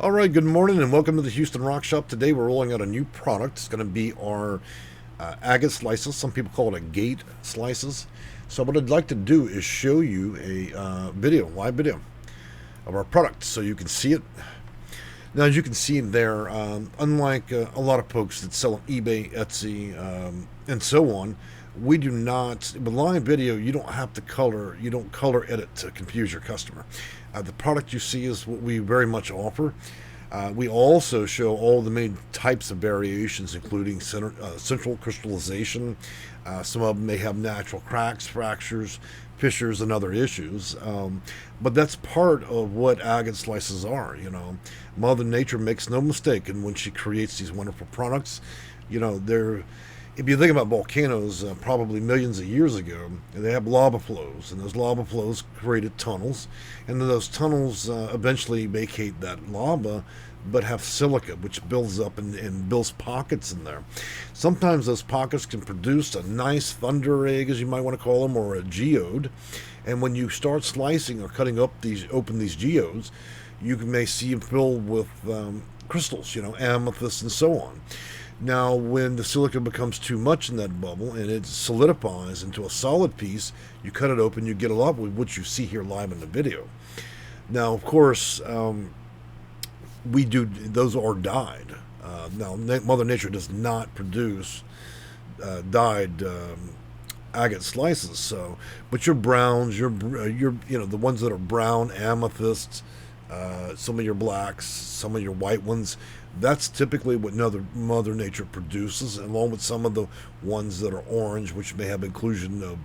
All right, good morning and welcome to the Houston Rock Shop. Today we're rolling out a new product. It's going to be our agate slices. Some people call it agate slices. So what I'd like to do is show you a live video of our product so you can see it. Now, as you can see in there, unlike a lot of folks that sell on eBay, Etsy, and so on, we do not, with live video, you don't have to color, you don't color edit to confuse your customer. The product you see is what we very much offer. We also show all the many types of variations, including central crystallization. Some of them may have natural cracks, fractures, fissures, and other issues. But that's part of what agate slices are. Mother Nature makes no mistake, and when she creates these wonderful products, they're. If you think about volcanoes, probably millions of years ago, they have lava flows, and those lava flows created tunnels, and then those tunnels eventually vacate that lava, but have silica, which builds up and builds pockets in there. Sometimes those pockets can produce a nice thunder egg, as you might want to call them, or a geode, and when you start slicing or cutting up open these geodes, you may see them filled with crystals, amethyst and so on. Now, when the silica becomes too much in that bubble and it solidifies into a solid piece, you cut it open, you get a lot of what you see here live in the video. Now, of course, those are dyed. Now, Mother Nature does not produce dyed agate slices, but your browns, your the ones that are brown, amethysts, some of your blacks, some of your white ones, that's typically what Mother Nature produces, along with some of the ones that are orange, which may have inclusion of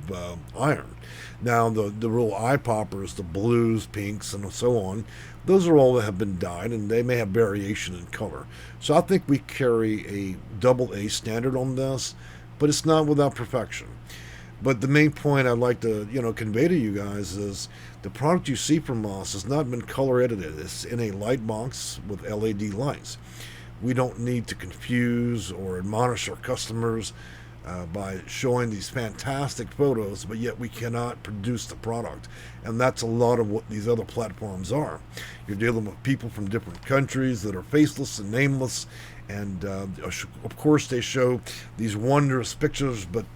iron. Now, the real eye poppers, the blues, pinks, and so on, those are all that have been dyed, and they may have variation in color. So I think we carry a double A standard on this, but it's not without perfection. But the main point I'd like to, convey to you guys is the product you see from us has not been color edited. It's in a light box with LED lights. We don't need to confuse or admonish our customers by showing these fantastic photos, but yet we cannot produce the product. And that's a lot of what these other platforms are. You're dealing with people from different countries that are faceless and nameless, and of course they show these wondrous pictures, but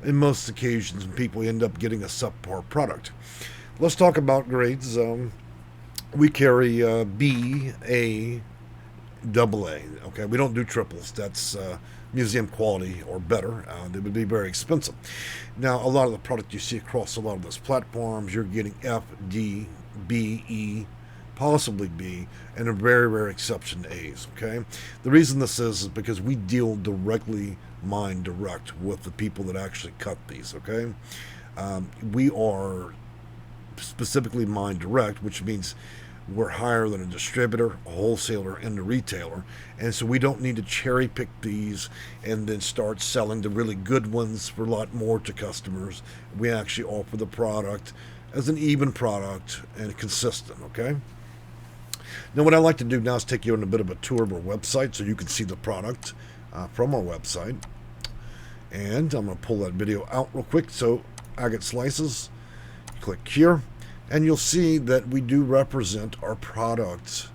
in most occasions people end up getting a subpar product. Let's talk about grades. We carry B, A, double A. Okay, we don't do triples. That's museum quality or better. They would be very expensive. Now, a lot of the product you see across a lot of those platforms, you're getting F, D, B, E, possibly B, and a very rare exception A's. Okay, the reason this is because we deal directly, mine direct, with the people that actually cut these. Okay, we are specifically mine direct, which means we're higher than a distributor, a wholesaler, and a retailer, and so we don't need to cherry pick these and then start selling the really good ones for a lot more to customers. We actually offer the product as an even product and consistent. Okay. Now, what I like to do now is take you on a bit of a tour of our website so you can see the product from our website. And I'm going to pull that video out real quick. So, agate slices, click here, and you'll see that we do represent our product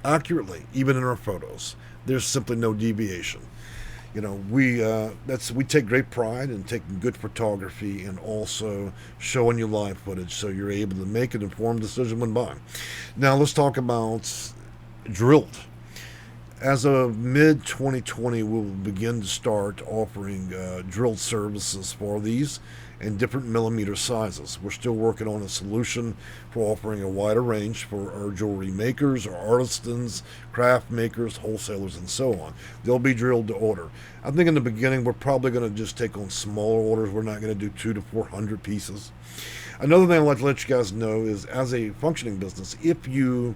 accurately, even in our photos. There's simply no deviation. We take great pride in taking good photography and also showing you live footage so you're able to make an informed decision when buying. Now, let's talk about drilled. As of mid-2020, we'll begin to start offering drilled services for these in different millimeter sizes. We're still working on a solution for offering a wider range for our jewelry makers, our artisans, craft makers, wholesalers, and so on. They'll be drilled to order. I think in the beginning, we're probably going to just take on smaller orders. We're not going to do 200 to 400 pieces. Another thing I'd like to let you guys know is, as a functioning business, if you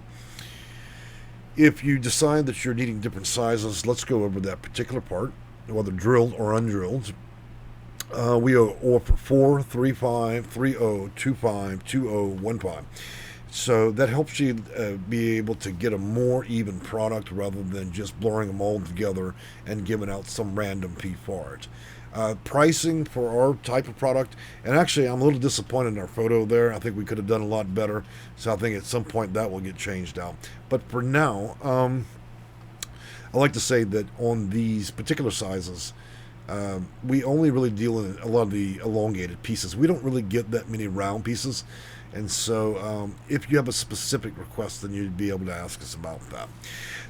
decide that you're needing different sizes, let's go over that particular part, whether drilled or undrilled. We offer 4, 3, 5, 3, 0, 2, 5, 2, 0, 1, 5. So that helps you be able to get a more even product rather than just blurring them all together and giving out some random fee for it. Pricing for our type of product, and actually, I'm a little disappointed in our photo there. I think we could have done a lot better. So I think at some point that will get changed out. But for now, I like to say that on these particular sizes, we only really deal in a lot of the elongated pieces. We don't really get that many round pieces. And so, if you have a specific request, then you'd be able to ask us about that.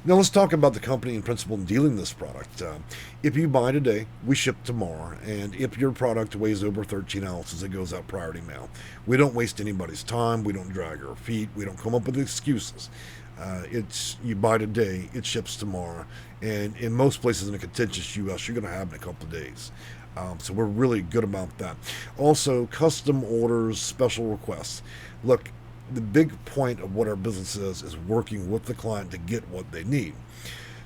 Now, let's talk about the company and principle in dealing this product. If you buy today, we ship tomorrow. And if your product weighs over 13 ounces, it goes out priority mail. We don't waste anybody's time. We don't drag our feet. We don't come up with excuses. It's you buy today, it ships tomorrow, and in most places in the contentious U.S., you're going to have it in a couple of days. So we're really good about that. Also, custom orders, special requests. Look, the big point of what our business is working with the client to get what they need.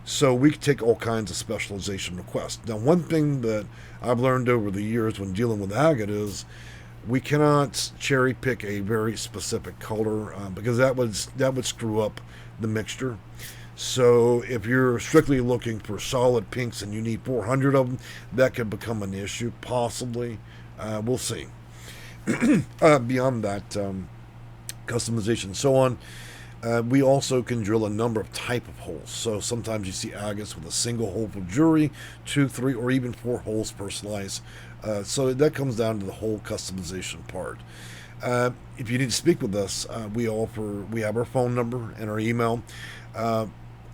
So we take all kinds of specialization requests. Now, one thing that I've learned over the years when dealing with agate is we cannot cherry pick a very specific color because that would screw up the mixture. So if you're strictly looking for solid pinks and you need 400 of them, that could become an issue, possibly. We'll see. Beyond that, customization and so on, we also can drill a number of type of holes. So sometimes you see agates with a single hole for jewelry, 2, 3, or even 4 holes per slice. So that comes down to the whole customization part. If you need to speak with us, we have our phone number and our email.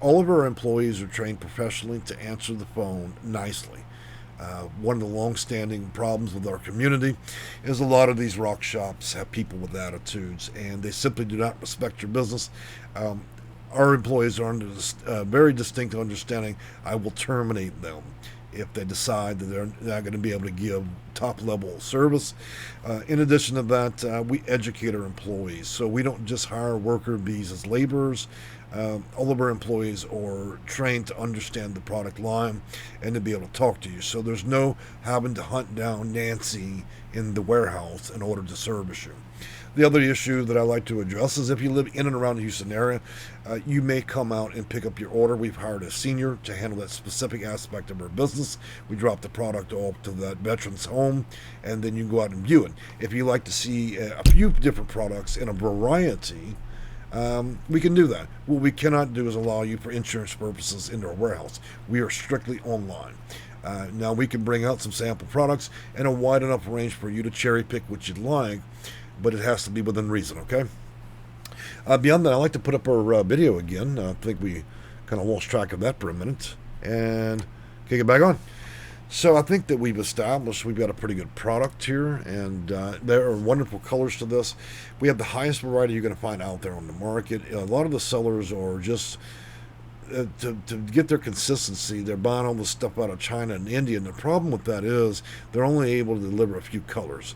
All of our employees are trained professionally to answer the phone nicely. One of the long-standing problems with our community is a lot of these rock shops have people with attitudes, and they simply do not respect your business. Our employees are under this very distinct understanding. I will terminate them if they decide that they're not going to be able to give top-level service. In addition to that, we educate our employees. So we don't just hire worker bees as laborers. All of our employees are trained to understand the product line and to be able to talk to you. So there's no having to hunt down Nancy in the warehouse in order to service you. The other issue that I like to address is if you live in and around the Houston area, you may come out and pick up your order. We've hired a senior to handle that specific aspect of our business. We drop the product off to that veteran's home, and then you can go out and view it. If you like to see a few different products in a variety, we can do that. What we cannot do is allow you for insurance purposes into our warehouse. We are strictly online. Now we can bring out some sample products and a wide enough range for you to cherry pick what you'd like, but it has to be within reason, okay? Beyond that, I like to put up our video again. I think we kind of lost track of that for a minute, and kick it back on. So I think that we've established we've got a pretty good product here, and there are wonderful colors to this. We have the highest variety you're going to find out there on the market. A lot of the sellers are just, to get their consistency, they're buying all this stuff out of China and India, and the problem with that is they're only able to deliver a few colors.